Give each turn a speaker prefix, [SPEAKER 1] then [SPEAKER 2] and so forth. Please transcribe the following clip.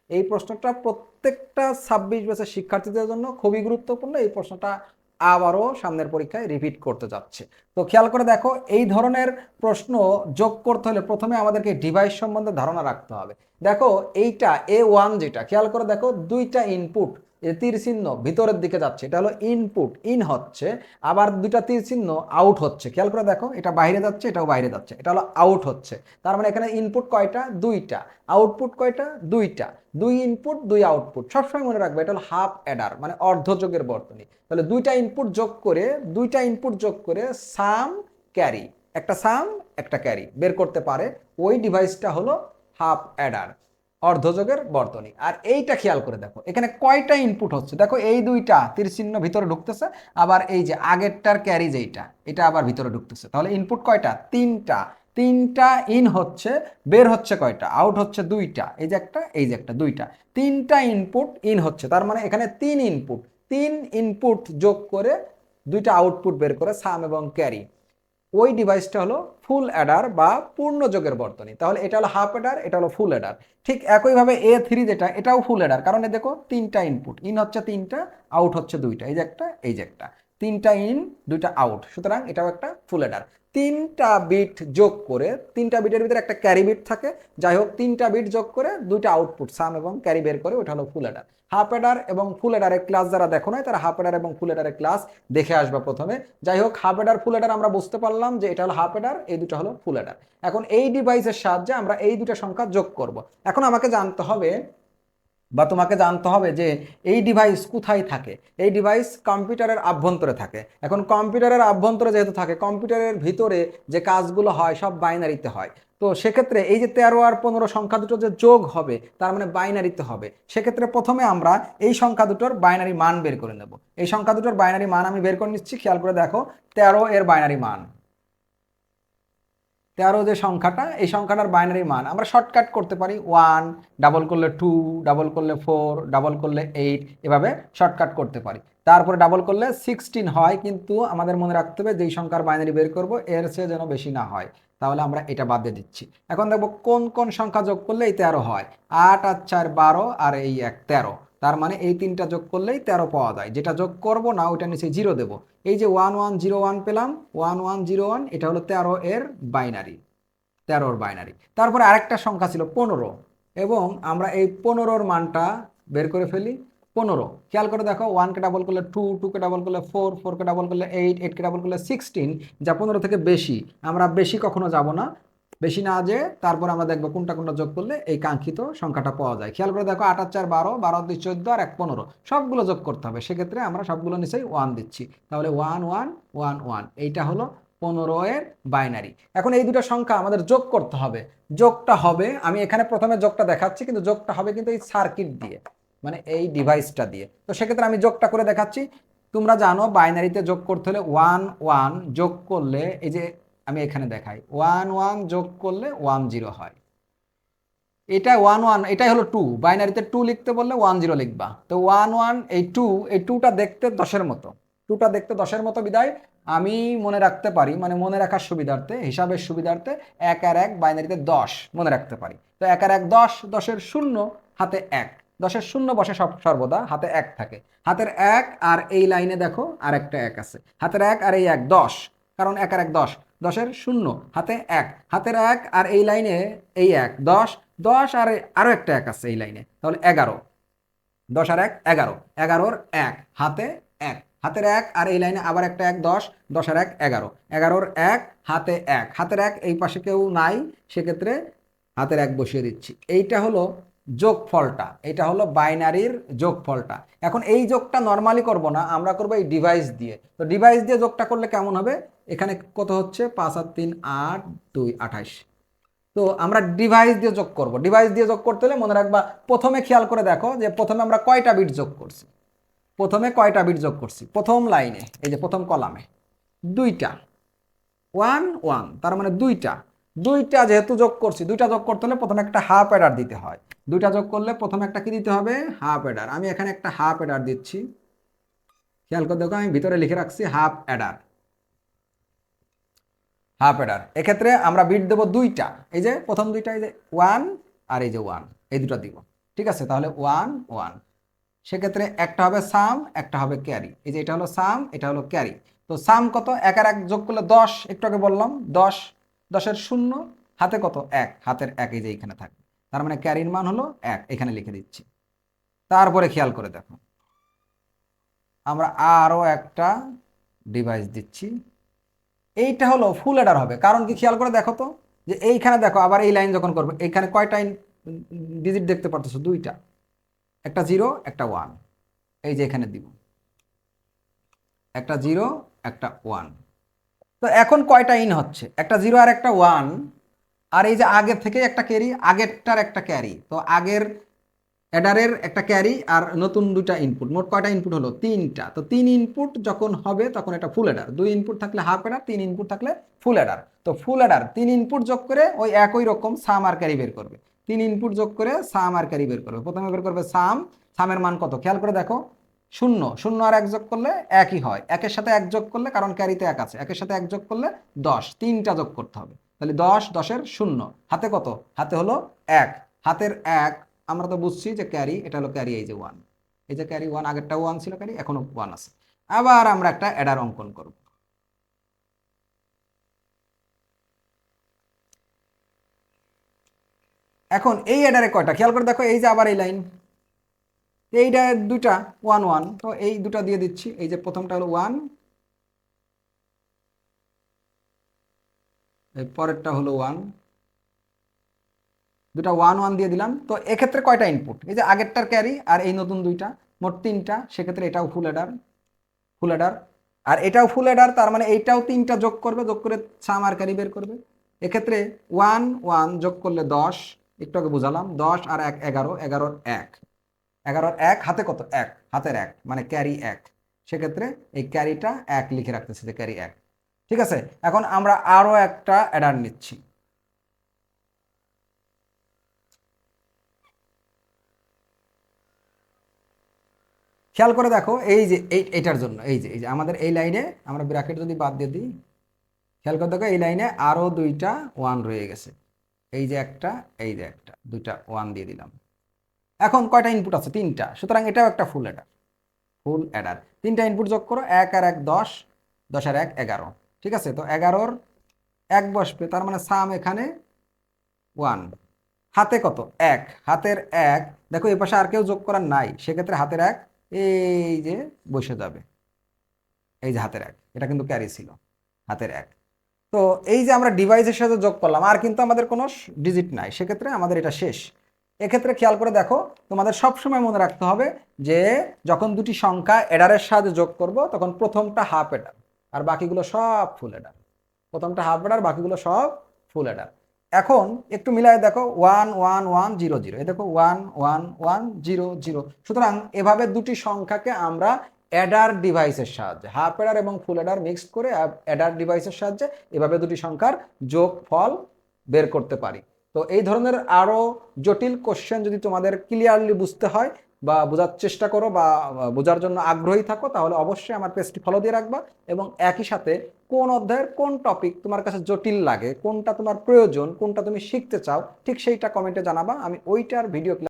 [SPEAKER 1] এই প্রশ্নটা প্রত্যেকটা 26 ব্যাচের শিক্ষার্থীদের জন্য খুবই গুরুত্বপূর্ণ। এই প্রশ্নটা আবারও সামনের পরীক্ষায় রিপিট করতে যাচ্ছে। তো খেয়াল করে দেখো, এই ধরনের প্রশ্ন যোগ করতে হলে প্রথমে আমাদেরকে ডিভাইস সম্বন্ধে ধারণা রাখতে হবে। দেখো এইটা A1, যেটা খেয়াল করে দেখো, দুইটা ইনপুট, তীর চিহ্ন ভিতরের দিকে যাচ্ছে, এটা হলো ইনপুট, ইন হচ্ছে, আবার দুইটা তীর চিহ্ন আউট হচ্ছে। খেয়াল করে দেখো, এটা বাইরে যাচ্ছে, এটাও বাইরে যাচ্ছে, এটা হলো আউট হচ্ছে। তার মানে এখানে ইনপুট কয়টা? দুইটা। আউটপুট কয়টা? দুইটা। দুই ইনপুট দুই আউটপুট। সবসময় মনে রাখবে এটা হলো হাফ অ্যাডার, মানে অর্ধযোগের বর্তনী। তাহলে দুইটা ইনপুট যোগ করে সাম ক্যারি, একটা সাম একটা ক্যারি বের করতে পারে, ওই ডিভাইসটা হলো হাফ অ্যাডার, অর্ধযোগের বর্তনী। আর এইটা খেয়াল করে দেখো, এখানে কয়টা ইনপুট হচ্ছে, দেখো এই দুইটা তীর চিহ্ন ভিতরে ঢুকতেছে, আবার এই যে আগেরটার ক্যারি যেইটা, এটা আবার ভিতরে ঢুকতেছে। তাহলে ইনপুট কয়টা? তিনটা। তিনটা ইন হচ্ছে, বের হচ্ছে কয়টা? আউট হচ্ছে দুইটা। এই যে একটা, এই যে একটা, দুইটা। তিনটা ইনপুট ইন হচ্ছে, তার মানে এখানে তিন ইনপুট যোগ করে দুইটা আউটপুট বের করে সাম এবং ক্যারি, ওই ডিভাইসটা হলো ফুল অ্যাডার বা পূর্ণ যোগের বর্তনী। তাহলে এটা হলো হাফ অ্যাডার, এটা হলো ফুল অ্যাডার। ঠিক একইভাবে A3 যেটা, এটাও ফুল অ্যাডার, কারণ দেখো তিনটা ইনপুট, ইন হচ্ছে তিনটা, আউট হচ্ছে দুইটা, এই যে একটা, এই যে একটা, তিনটা ইন দুইটা আউট, সুতরাং এটাও একটা ফুল অ্যাডার। তিনটা বিট যোগ করে, তিনটা বিটের ভিতরে একটা ক্যারি বিট থাকে, যাই হোক তিনটা বিট যোগ করে দুইটা আউটপুট সাম এবং ক্যারি বের করে, ওটা হলো ফুল অ্যাডার। হাফ অ্যাডার এবং ফুল অ্যাডারের ক্লাস যারা দেখো নাই, তারা হাফ অ্যাডার এবং ফুল অ্যাডারের ক্লাস দেখে আসবা প্রথমে। যাই হোক, হাফ অ্যাডার ফুল অ্যাডার আমরা বুঝতে পারলাম যে এটা হলো হাফ অ্যাডার, এই দুটো হলো ফুল অ্যাডার। এখন এই ডিভাইসের সাহায্যে আমরা এই দুটো সংখ্যা যোগ করব। এখন আমাকে জানতে হবে বা তোমাকে জানতে হবে যে এই ডিভাইস কোথায় থাকে। এই ডিভাইস কম্পিউটারের আভ্যন্তরে থাকে। এখন কম্পিউটারের আভ্যন্তরে যেহেতু থাকে, কম্পিউটারের ভিতরে যে কাজগুলো হয় সব বাইনারিতে হয়। তো সেক্ষেত্রে এই যে 13 আর 15 সংখ্যা দুটো যে যোগ হবে, তার মানে বাইনারিতে হবে। সেক্ষেত্রে প্রথমে আমরা এই সংখ্যা দুটোর বাইনারি মান বের করে নেব। এই সংখ্যা দুটোর বাইনারি মান আমি বের করে নিচ্ছি। খেয়াল করে দেখো, 13 এর বাইনারি মান, 13 যে সংখ্যাটা, এই সংখ্যাটার বাইনারি মান আমরা শর্টকাট করতে পারি 1, ডাবল করলে 2, ডাবল করলে 4, ডাবল করলে 8, এভাবে শর্টকাট করতে পারি। তারপরে ডাবল করলে 16 হয়, কিন্তু আমাদের মনে রাখতে হবে যেই সংখ্যার বাইনারি বের করব এর চেয়ে যেন বেশি না হয়, তাহলে আমরা এটা বাদ দিয়ে দিচ্ছি। এখন দেখবো কোন কোন সংখ্যা যোগ করলে এই 13 হয়। 8 আর 4 12, আর এই 1 13। তার মানে এই তিনটা যোগ করলেই 13 পাওয়া যায়। যেটা যোগ করব না ওইটা নিচে 0 দেবো। এই যে 1101 পেলাম, 1101, এটা হলো 13 এর বাইনারি, 13 বাইনারি। তারপরে আরেকটা সংখ্যা ছিল 15, এবং আমরা এই 15-র মানটা বের করে ফেলি। 15, খেয়াল করে দেখো, 1কে ডাবল করলে 2, 2কে ডাবল করলে 4, 4কে ডাবল করলে 8, 8কে ডাবল করলে 16, যা 15 থেকে বেশি। আমরা বেশি কখনো যাব না, বেশি না যে তারপর আমরা দেখবো কোনটা কোনটা যোগ করলে এই কাঙ্ক্ষিত সংখ্যাটা পাওয়া যায়। খেয়াল করে দেখো, 8 আর 4 12, 12 2 14, আর 1 15, সবগুলো যোগ করতে হবে। সেক্ষেত্রে আমরা সবগুলো নিচেই 1 দিচ্ছি, তাহলে 1 1 1 1, এইটা হলো 15 এর বাইনারি। এখন এই দুটো সংখ্যা আমাদের যোগ করতে হবে। যোগটা হবে, আমি এখানে প্রথমে যোগটা দেখাচ্ছি, কিন্তু যোগটা হবে কিন্তু এই সার্কিট দিয়ে, মানে এই ডিভাইসটা দিয়ে। তো সেক্ষেত্রে আমি যোগটা করে দেখাচ্ছি। তোমরা জানো বাইনারিতে যোগ করতে হলে 1 1 যোগ করলে, এই যে আমি এখানে দেখাই, 1 1 যোগ করলে 1 0 হয়। এটা 1 1, এটাই হলো 2। বাইনারিতে 2 লিখতে বললে 1 0 লিখবা। তো 1 1, এই 2, এই 2টা দেখতে 10-এর মতো, 2টা দেখতে 10-এর মতো বিদায় আমি মনে রাখতে পারি, মানে মনে রাখার সুবিধার্থে, হিসাবের সুবিধার্থে 1 আর 1 বাইনারিতে 10 মনে রাখতে পারি। তো 1 আর 1 10, 10-এর 0 হাতে 1, 10-এর 0 বসে সর্বদা, হাতে 1 থাকে। হাতের 1 আর এই লাইনে দেখো আর একটা 1 আছে, হাতের 1 আর এই 1 10, কারণ 1 আর 1 10, 10-এর 0 হাতে 1, হাতের 1 আর এই লাইনে এই 1 10, 10 আর আরো একটা 1 আছে এই লাইনে, তাহলে 11। 10 আর 1 11, 11-র 1 হাতে 1, হাতের 1 আর এই লাইনে আবার একটা 1 10, 10 আর 1 11, 11-র 1 হাতে 1, হাতের 1 এই পাশে কেউ নাই, সেক্ষেত্রে হাতের 1 বসিয়ে দিচ্ছি। এইটা হলো যোগফলটা, এটা হলো বাইনারির যোগফলটা। এখন এই যোগটা নর্মালি করব না, আমরা করব এই ডিভাইস দিয়ে। তো ডিভাইস দিয়ে যোগটা করলে কেমন হবে? এখানে কত হচ্ছে? 5 আর 3 8, 2 28। তো আমরা ডিভাইস দিয়ে যোগ করব। ডিভাইস দিয়ে যোগ করতে হলে মনে রাখবা, প্রথমে খেয়াল করে দেখো যে প্রথমে আমরা কয়টা বিট যোগ করছি। প্রথমে কয়টা বিট যোগ করছি? প্রথম লাইনে, এই যে প্রথম কলামে দুইটা, 1 1, তার মানে দুইটা। দুইটা যেহেতু যোগ করছি, দুইটা যোগ করতে হলে প্রথমে একটা হাফ অ্যাডার দিতে হয়। দুইটা যোগ করলে প্রথমে একটা কি দিতে হবে? Half Eder. আমি এখানে একটা হাফ অ্যাডার দিচ্ছি। খেয়াল করে দেখো, আমি ভিতরে লিখে রাখছি হাফ অ্যাডার, হাফ অ্যাডার। এক্ষেত্রে আমরা বিট দেবো দুইটা, এই যে প্রথম দুইটা, এই যে 1 আর এই যে 1, এই দুটো দিব। ঠিক আছে, তাহলে 1 1। সেক্ষেত্রে একটা হবে সাম, একটা হবে ক্যারি। এই যে এটা হলো সাম, এটা হলো ক্যারি। তো সাম কত? 1 আর 1 যোগ করলে 10, একটু আগে বললাম 10, 10-এর 0, হাতে কত? 1, হাতের 1 এই যে এখানে থাকবে। তার মানে ক্যারির মান হলো 1, এখানে লিখে দিচ্ছি। তারপরে খেয়াল করে দেখো, আমরা আরও একটা ডিভাইস দিচ্ছি। এইটা হলো ফুল অ্যাডার হবে, কারণ কি খেয়াল করে দেখো তো, যে এইখানে দেখো আবার এই লাইন যখন করবে, এইখানে কয়টা ডিজিট দেখতে পারতেছো? 2টা, একটা 0 একটা 1। এই যে এখানে দিব একটা 0 একটা 1। তো এখন কয়টা ইন হচ্ছে? একটা 0 আর একটা 1। আর এই যে আগের থেকে একটা ক্যারি, আগেরটার একটা ক্যারি, তো আগের অ্যাডারের একটা ক্যারি আর নতুন 2টা ইনপুট, মোট কয়টা ইনপুট হলো? 3টা। তো 3 ইনপুট যখন হবে তখন এটা ফুল অ্যাডার। 2 ইনপুট থাকলে হাফ অ্যাডার, 3 ইনপুট থাকলে ফুল অ্যাডার। তো ফুল অ্যাডার 3 ইনপুট যোগ করে ওই একই রকম সাম আর ক্যারি বের করবে। 3 ইনপুট যোগ করে সাম আর ক্যারি বের করবে। প্রথমে বের করবে সাম, সামের মান কত খেয়াল করে দেখো, 0, 0 আর 1 যোগ করলে একই হয়, 1-এর সাথে 1 যোগ করলে, কারণ ক্যারিতে 1 আছে, 1-এর সাথে 1 যোগ করলে 10, 3টা যোগ করতে হবে। তাহলে 10, 10-এর 0, হাতে কত? হাতে হলো 1, হাতের 1। আমরা তো বুঝছি যে ক্যারি, এটা হলো ক্যারি, এই যে 1, এই যে ক্যারি 1, আগেরটা 1 ছিল ক্যারি, এখনো 1 আছে। আবার আমরা একটা অ্যাডার অঙ্কন করব। এখন এই অ্যাডারে কয়টা খেয়াল করে দেখো, এই যে আবার এই লাইন, এইটা 2টা 1 1, তো এই 2টা দিয়ে দিচ্ছি। এই যে প্রথমটা হলো 1, এই পরেরটা হলো 1, 2টা 1 1 দিয়ে দিলাম। তো এক্ষেত্রে কয়টা ইনপুট? এই যে আগেরটার ক্যারি আর এই নতুন 2টা, মোট 3টা। সেক্ষেত্রে এটাও ফুল অ্যাডার, ফুল অ্যাডার। আর এটাও ফুল অ্যাডার, তার মানে এইটাও 3টা যোগ করবে, যোগ করে সাম আর ক্যারি বের করবে। এক্ষেত্রে 1 1 যোগ করলে 10, একটু আগে বুঝালাম, 10 আর 1 11, 11-এর 1, 11-এর 1, হাতে কত? 1, হাতের 1 মানে ক্যারি 1। সেক্ষেত্রে এই ক্যারিটা 1 লিখে রাখতেছে, যে ক্যারি 1। ঠিক আছে, এখন আমরা আরও একটা অ্যাডার নিচ্ছি। খেয়াল করে দেখো, এই যে এইটার জন্য, এই যে আমাদের এই লাইনে আমরা ব্র্যাকেট যদি বাদ দিয়ে দিই, খেয়াল করে দেখো এই লাইনে আরও 2টা 1 রয়ে গেছে। এই যে একটা, এই যে একটা, 2টা 1 দিয়ে দিলাম। এখন কয়টা ইনপুট আছে? 3টা। সুতরাং এটাও একটা ফুল অ্যাডার, ফুল অ্যাডার। 3টা ইনপুট যোগ করো, 1 আর 1 10, 10 আর 1 11। ঠিক আছে, তো 11-এর 1 বসবে, তার মানে সাম এখানে 1, হাতে কত? 1, হাতের 1। দেখো এই পাশে আর কেউ যোগ করার নাই, সেক্ষেত্রে হাতের 1 এই যে বসে যাবে। এই যে হাতের 1, এটা কিন্তু ক্যারি ছিল, হাতের 1। তো এই যে আমরা ডিভাইসের সাথে যোগ করলাম, আর কিন্তু আমাদের কোনো ডিজিট নাই, সেক্ষেত্রে আমাদের এটা শেষ। এক্ষেত্রে খেয়াল করে দেখো, তোমাদের সবসময় মনে রাখতে হবে যে যখন দুটি সংখ্যা অ্যাডারের সাথে যোগ করব, তখন প্রথমটা হাফ অ্যাডার আর বাকিগুলো সব ফুল অ্যাডার। প্রথমটা হাফ অ্যাডার, বাকিগুলো সব ফুল অ্যাডার। এখন একটু মিলায় দেখো, 1 1 1 0 0, এই দেখো 1 1 1 0 0। সুতরাং এভাবে দুটি সংখ্যাকে আমরা অ্যাডার ডিভাইসের সাহায্যে, হাফ অ্যাডার এবং ফুল অ্যাডার মিক্সড করে অ্যাডার ডিভাইসের সাহায্যে এভাবে দুটি সংখ্যার যোগফল বের করতে পারি। তো এই ধরনের আরও জটিল কোশ্চেন যদি তোমাদের ক্লিয়ারলি বুঝতে হয় বা বোঝার চেষ্টা করো বা বোঝার জন্য আগ্রহী থাকো, তাহলে অবশ্যই আমার পেজটি ফলো দিয়ে রাখবা। এবং একই সাথে কোন অধ্যায়ের কোন টপিক তোমার কাছে জটিল লাগে, কোনটা তোমার প্রয়োজন, কোনটা তুমি শিখতে চাও, ঠিক সেইটা কমেন্টে জানাবা, আমি ওইটার ভিডিও